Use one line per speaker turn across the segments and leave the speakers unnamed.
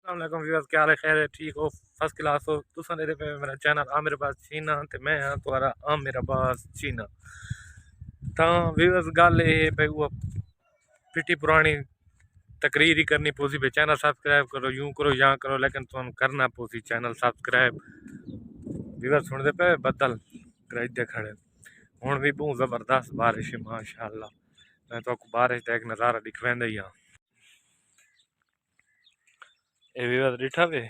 अस्सलाम व्यूअर्स, क्या हाल है? खैर है? ठीक हो? फर्स्ट क्लास हो? तुसा दे पे मेरा चैनल आ मेरे पास चीना ते मैं हाँ तुम्हारा आ मेरा पास चीना। तो व्यूअर्स गल ये भाई वो पिटी पुरानी तकरीर ही करनी पोसी पे चैनल सब्सक्राइब करो, यूं करो या करो, लेकिन तुम करना पोसी चैनल सब्सक्राइब। व्यूअर्स सुनते पे बदल गरजते खड़े हूँ भी बहुत जबरदस्त बारिश है माशाअल्लाह। मैं तो बारिश का एक नज़ारा दिखवेंदा ही हाँ। ये व्यूअर्स डिठा वे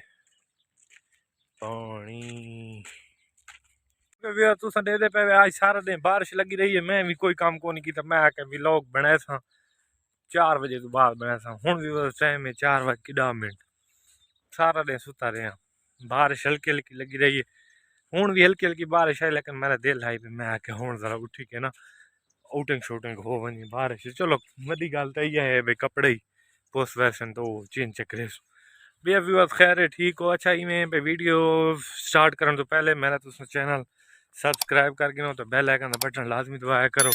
पानी तुसा दे पे आज सारा दिन बारिश लगी रही है। मैं भी कोई काम को नहीं किया। मैं आके व्लॉग बनाया था 4 बजे तो बाद बनाया था। हूँ भी उस टाइम में 4 बज के 10 मिनट सारा दिन सुता रहा। बारिश हल्की हल्की लगी रही है। हूँ भी हल्की हल्की बारिश है, लेकिन मेरा दिल है भी मैं आके हूँ जरा उठी के ना आउटिंग शूटिंग हो वही बारिश। चलो वही गल तो यह है भाई कपड़े ही पोस्ट वैसन तो चेंज चक्रे भैया व्यूअर्स खैर है ठीक हो। अच्छा इवें पे वीडियो स्टार्ट करने तो पहले मेरा तो चैनल सब्सक्राइब करके ना तो बेल आइकन का बटन लाजमी दबाया करो।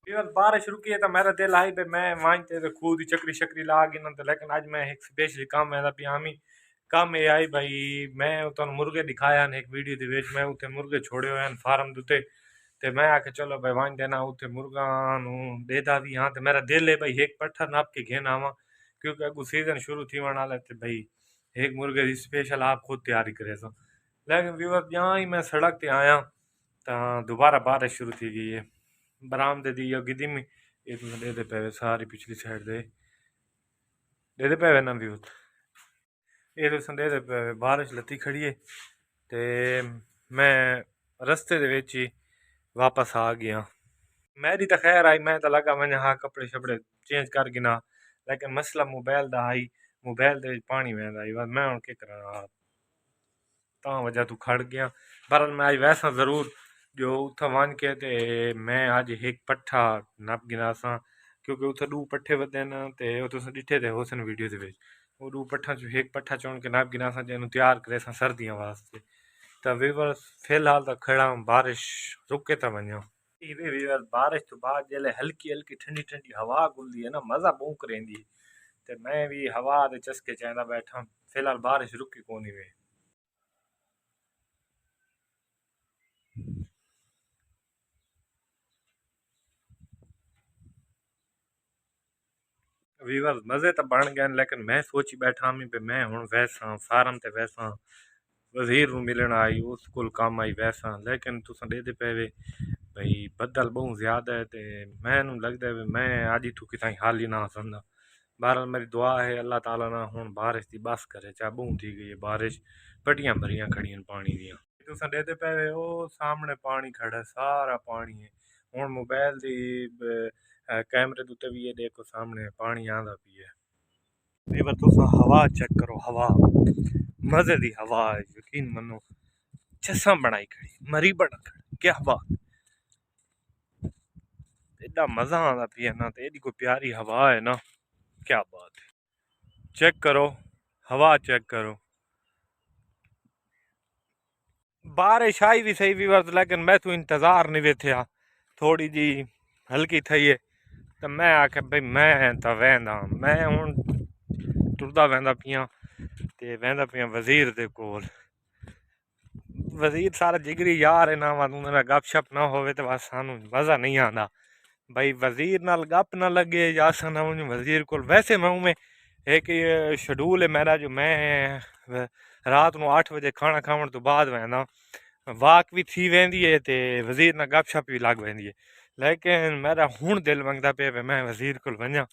व्यूअर्स बारिश रुकी है तो मेरा दिल आई पे मैं मानते तो खुद ही चक्री शक्री ला गई ना तो, लेकिन आज मैं एक स्पेशल काम है पियामी काम ये आई भाई। मैं उतना मुर्गे दिखाया एक वीडियो दे विच मैं उत्थे मुर्गे छोड़े हुए हैं फार्म दुते ते मैं आके चलो भाई वन देना उत्थे मुर्गा देता भी हाँ। तो मेरा दिल है भाई एक पत्थर नाप के घेन आवा, क्योंकि अगू सीजन शुरू थी वन वाला थे भाई एक मुर्गे की स्पेशल आप खुद तैयारी करे सो। लेकिन व्यूअर जहाँ ही मैं सड़क ते आया तो दोबारा बारिश शुरू थी गई है। बरामदे दी गिदी में ये तुम दे पे सारी पिछली साइड दे पे ना व्यू ये तुम दे पे बारिश लती खड़ी है। ते मैं रस्ते दे विच ही वापस आ गया। मेरी तो खैर आई मैं तो लगा मैंने हाँ कपड़े शपड़े चेंज कर गिना, लेकिन मसला मोबाइल दा आई मोबाइल दे पानी वहदा आई बस मैं हूँ के करा ता वजह तू खड़ गया। बहरहाल मैं आज वैसा ज़रूर जो उत्थे वन के ते मैं अज एक पट्ठा नप गिना सा, क्योंकि उत्थे दो पट्ठे वधे न ते तुस डिठे थे होसन वीडियो दे विच वो दो पट्ठा चो एक पट्ठा चुन के नप गिना सा जेनु तैयार करे सा सर्दियों वास्ते। तो वीवर्स फिलहाल तो खड़ा हूं बारिश रुके तो वञा। वीवर्स बारिश तो बाद जले हल्की हल्की ठंडी ठंडी हवा गुलदी है ना मज़ा बहुत रेंदी है। ते मैं भी हवा दे चस्के चाहता बैठा। फिलहाल बारिश रुकी कोनी वे। वीवर मज़े तो बन गए, लेकिन मैं सोची बैठा मैं पे मैं हूँ वैसा फार्म ते वैसा वजीर नूं मिलण आई उस कोल कम आई वैसा, लेकिन तुस दे पे वे भाई बदल बहुत ज़्यादा है ते मैनू लगता है मैं अज तू किताई हाल ही ना सकदा। बहरहाल मेरी दुआ है अल्लाह ताला ना हूँ बारिश की बस करे चाहे बहुत थी गई है बारिश पटियां भरियां खड़ियां पानी दियां। तुस दे पे वे ओ सामने पानी खड़ा सारा पानी है। हूँ मोबाइल दी कैमरे उत्ते भी ये देखो सामने पानी आंदा पी है। ये तुस हवा चेक करो हवा मजे दी हवा है यकीन मनो चसा बनाई खड़ी मरी बना खड़ी क्या बात एडा मजा आंदा पी है ना तो एडी कोई प्यारी हवा है ना क्या बात है। चेक करो हवा चेक करो। बारिश आई भी सही भी वर्त, लेकिन मैं तो इंतजार नहीं वे थे थोड़ी जी हल्की थी है तो मैं आख्या भाई मैं तो वहदा मैं हूँ टुरदा वहदा पियाँ ते वहदा पियाँ वजीर दे कोल। वजीर सारा जिगरी यार है ना वा गप शप ना होवे तो बस सानू मजा नहीं आंदा भाई वजीर नाल गप ना लगे या ना वजीर को वैसे मैं में एक शेड्यूल है मेरा जो मैं रात को 8 बजे खाना खावन तो बाद वहदा वाक भी थी वेंदी है ते वजीर ना गप शप भी लग वेंदी है। लेकिन मेरा हूँ दिल मंगता पे मैं वजीर को वजा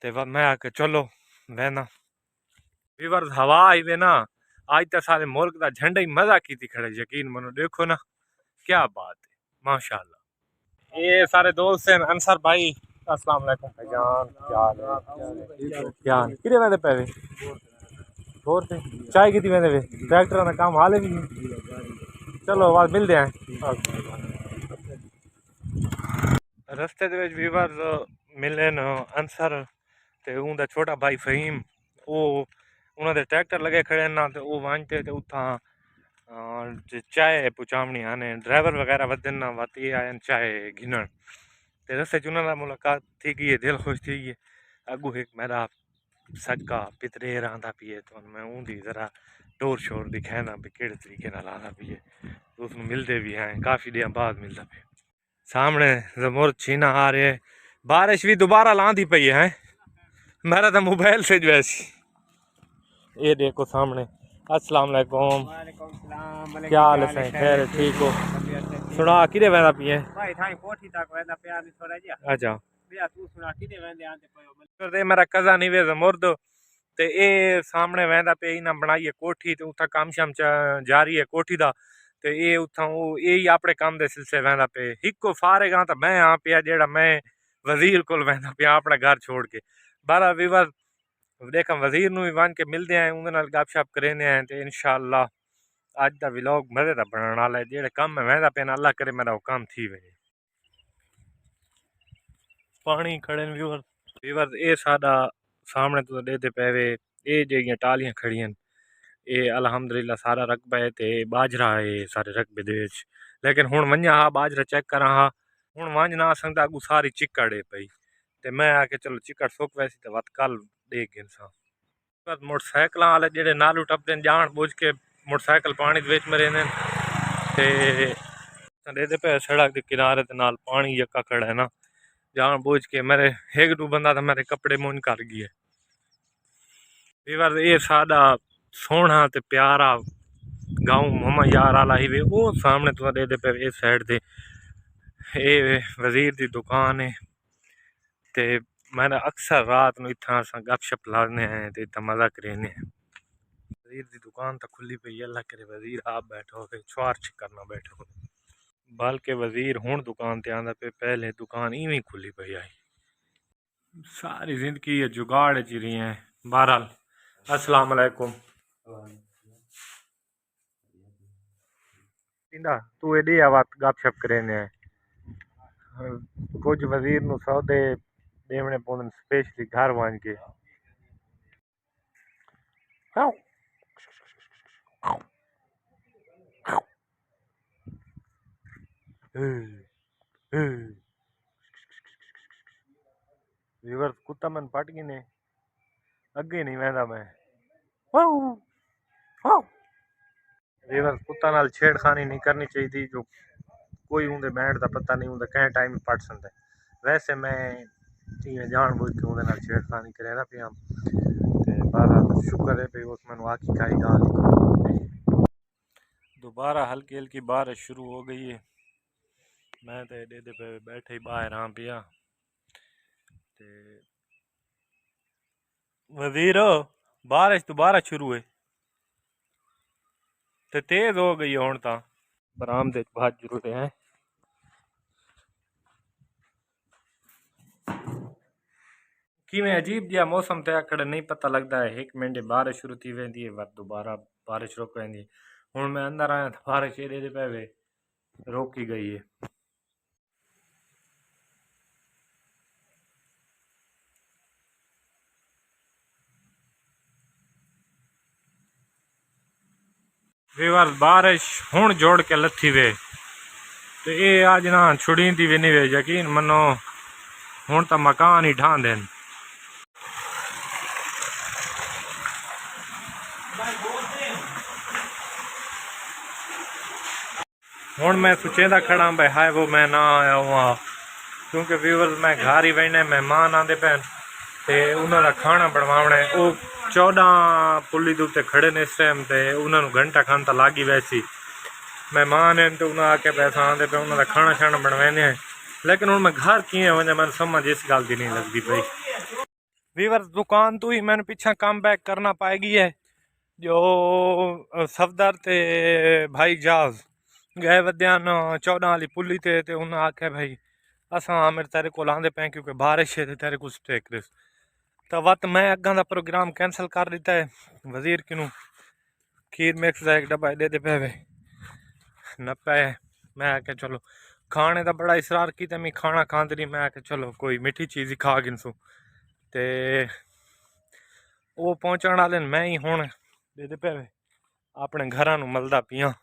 ते मैं आके चलो वहना वीवर हवा आई वे ना आज तक सारे मुल्क का झंडा ही मजा की थी खड़े यकीन मनो देखो ना क्या बात है माशाल्लाह। ये सारे दोस्त हैं अंसर भाई अस्सलाम वालेकुम भाईजान क्या हाल है क्या किरे वेंदे पे वे और थे चाय की वेंदे वे ट्रैक्टर का काम हाले भी चलो बाद मिलते हैं रस्ते दे विच वीवर मिले न अंसर ते उनका छोटा भाई फहीम वो उन्होंने ट्रैक्टर लगे खड़े ना तो वो वांचते ते उथा चाय पुचावनी आने ड्राइवर वगैरह वधन ना वाती आए चाय गिनन ते रस्ते च उन्होंने मुलाकात थी गई है दिल खुश थी गई। अगू एक मेरा सक्का पितरेर आंदा पिए तो मैं ऊँधी ज़रा टोर शोर दिखाना भी केड़े तरीके नाल आंदा पिए तो उसमें मिलते भी हैं काफ़ी दिन बाद मिलता पे सामने जमोर छीना आ रहे है बारिश भी दोबारा लांदी पई है मेरा तो मोबाइल से जो ऐसी ये देखो सामने अस्सलाम वालेकुम क्या हाल है खैर ठीक हो सुना किदे वेंदा पिए भाई थाई कोठी तक वेंदा पिया नी थोड़ा जिया अच्छा भैया तू सुना किदे वेंदे आंदे पयो करदे मेरा कज़न नहीं वे मुर्द ते ए सामने वेंदा पे इना बनाई है कोठी ते उथा काम शाम जारी है कोठी दा ते ए उथा ए ही अपने काम दे सिलसिले वेंदा पे हिको फारेग हां तां मैं आ पिया जेड़ा मैं वजीर कोल वेंदा पिया अपना घर छोड़ के बारा विवर देखा वजीर नु भी बन के मिलते हैं उनके नाल गपशप करेंदे हैं ते इंशाअल्लाह अज दा व्लॉग मजे दा बनने वाला है जेड़े काम में वेंदा पे अल्लाह करे मेरा वो काम थी वजे पानी खड़े व्यूवर व्यूवर ए साडा सामने तो देते पेवे ए जेगियां टालियां खड़ियां ए अल्हम्दुलिल्लाह सारा रकबा है ते बाजरा है सारे रकबे दे विच लेकिन हुण वन्या हा बाजरा चेक करा हा हुण वंज ना सकदा अगू सारी चिकड़ है पई ते मैं आके चलो चिकड़ सुक वैसी ते वत कल देख गिनसा मोटरसाइकिल वाले जेडे नालू टपदे जान बुझ के मोटरसाइकिल पानी दे विच मरेंदे ते देते पे सड़क के किनारे ते नाल पानी यक्का खड़ा है ना जान बुझ के मेरे एक दो बंदा तो मेरे कपड़े मुंह कर गए ये साडा सोहना ते प्यारा गाँव ममा यार आला ही वे वो सामने तो दे पे इस साइड ते ए वजीर दी दुकान है ते मैंने अक्सर रात नु इत्थां असां गपशप लाने हैं ते इत्थां मजा करेने हैं वजीर दी दुकान तो खुली पई है अल्लाह करे वजीर आप बैठो के छुआर करना बैठो बल्कि वजीर हुण दुकान ते आंदा पे पहले दुकान इवें खुली पई आई सारी जिंदगी ये जुगाड़ च रही है बहरहाल अस्सलाम वालेकुम तू एडी आवाज गपशप करेने कुछ वजीर नु सौदे देवने पौंदन स्पेशली घर वंज के व्यूअर्स कुत्ता मन पट गए ने अगे नहीं वेंदा मैं व्यूअर्स कुत्ता नाल छेड़खानी नहीं करनी चाहिए जो कोई उनके बैंड का पता नहीं उनका कैं टाइम पट सकता है वैसे मैं जान बुझ के उनके नाल छेड़खानी करे पिया शुक्र है भाई उस मैंने आखी खाई गाल दोबारा हल्की हल्की बारिश शुरू हो गई है मैं तो एडे पे बैठे ही बाहर हाँ पिया वजीर बारिश दोबारा शुरू है ते तेज हो गई है हुण तां बरामदे बहुत जरूरत है किवें अजीब जिहा मौसम ते आकड़े नहीं पता लगता है एक मिनट बारिश शुरू थी वेंदी है वत दोबारा बारिश रुक वेंदी हुण मैं अंदर आया तो बारिश एडे पे वे रोकी गई है व्यूअर्स बारिश हुण जोड़ के लथी वे तो ये अज ना छुड़ींदी भी नहीं वे यकीन मनो हुण तो मकान ही ढां देन हुण मैं सोचेंदा खड़ा भाई हाय वो मैं ना आया हुआ क्योंकि व्यूअर्स मैं घर ही बहने मेहमान आते पैन ते उन्होंने खाना बनवाना है वो 14 पुली के उत्ते खड़े ने इस टाइम ते उन्होंने घंटा खान तो लागी वैसी मेहमान हैं तो उन्हें आके पैसा आते पे उन्होंने खाना शाना बनवाने हैं लेकिन हूँ मैं घर किए वजह मैंने समझ इस गल की नहीं लगती पई व्यूअर्स दुकान तो ही मैंने पिछा कम बैक करना पाएगी है जो सफदर ते भाई जहाज गए वद्यान 14 वाली पुली ते उन्हें आख्या भाई असा मेरे तेरे को आंदे पे क्योंकि बारिश है तेरे को स्टे कर तो वत मैं अगर का प्रोग्राम कैंसल कर दिता है वजीर किनू खीर मिक्स का एक डब्बा दे पे न पे मैं आख्या चलो खाने का बड़ा इसरार किया मैं खाना खाते नहीं मैं आख्या चलो कोई मिठी चीज़ ही खा गिनसू ते वो पहुँचने वाले मैं ही हूँ दे पे अपने घर मलदा पिया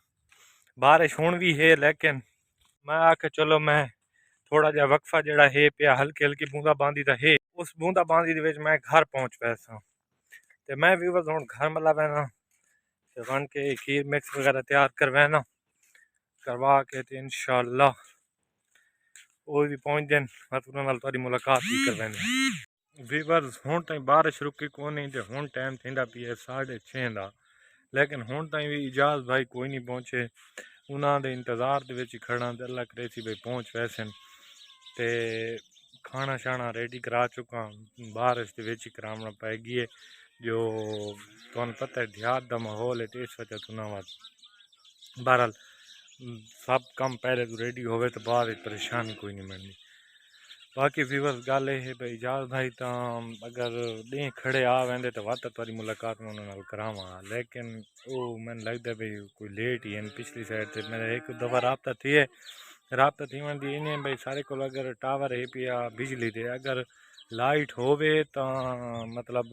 बारिश हुण भी है लेकिन मैं आख्या चलो मैं थोड़ा जहा वक्फा जड़ा है पिया हल्की हल्की बूंदा बांदी तो है उस बूंदा बांदी मैं घर पहुँच पैसा तो मैं भी बस हूँ घर मतलब पैना तो बन के खीर मिक्स वगैरह तैयार करवाना करवा के तो इंशाअल्लाह वो भी पहुँच दिन मैं मुलाकात भी करवानी वीवर्स हूँ ताई बारिश रुकी को नहीं तो हूँ टाइम थींदा पी 6:30 का लेकिन हूँ ताई भी इजाज़ भाई कोई नहीं पहुँचे उन्होंने इंतज़ार के खड़ा तो अल्लाह करे सी भाई पहुँच वैसन ते खाना शाना रेडी करा चुका बारिश के कराना पैगी है जो तुम पता है देहात का माहौल है तो इस वजह तो ना बहरहाल सब कम पहले तो रेडी होवे तो बाद परेशानी कोई नहीं बननी बाकी व्यूवर्स गल है भाई इजाज भाई तो अगर डी खड़े आ वेंदे तो वत तारी मुलाकात में उन्होंने करावा लेकिन वो मैंने लगता भाई कोई लेट ही है पिछली साइड से मेरा एक दफ़ा राबता थी वही इन्हें भाई सारे को अगर टावर है पिया बिजली दे अगर लाइट होवे तो मतलब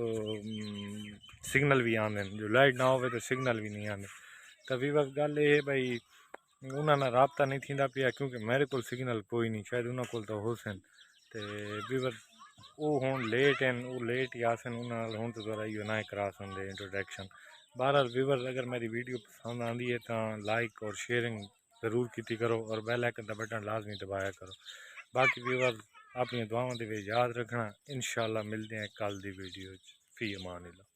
सिग्नल भी आते जो लाइट ना हो तो सिग्नल भी नहीं आते तो व्यूवर्स गल ये भाई उन्होंने राबता नहीं थींदा पिया क्योंकि मेरे को सिग्नल कोई नहीं शायद उन्होंने को तो हो सन ते व्यूवर वो हूँ लेट हैं वो लेट ही आसन उन्होंने हूँ तो जरा यो ना करा सकते इंट्रोडक्शन बहरहाल व्यूवर अगर मेरी वीडियो पसंद आती है तो लाइक और शेयरिंग ज़रूर की करो और बेल आइकन का बटन लाजमी दबाया करो बाकी व्यूवर अपनी दुआवां दे याद रखना इंशाअल्लाह मिलते हैं कल की वीडियो फी अमान अल्लाह।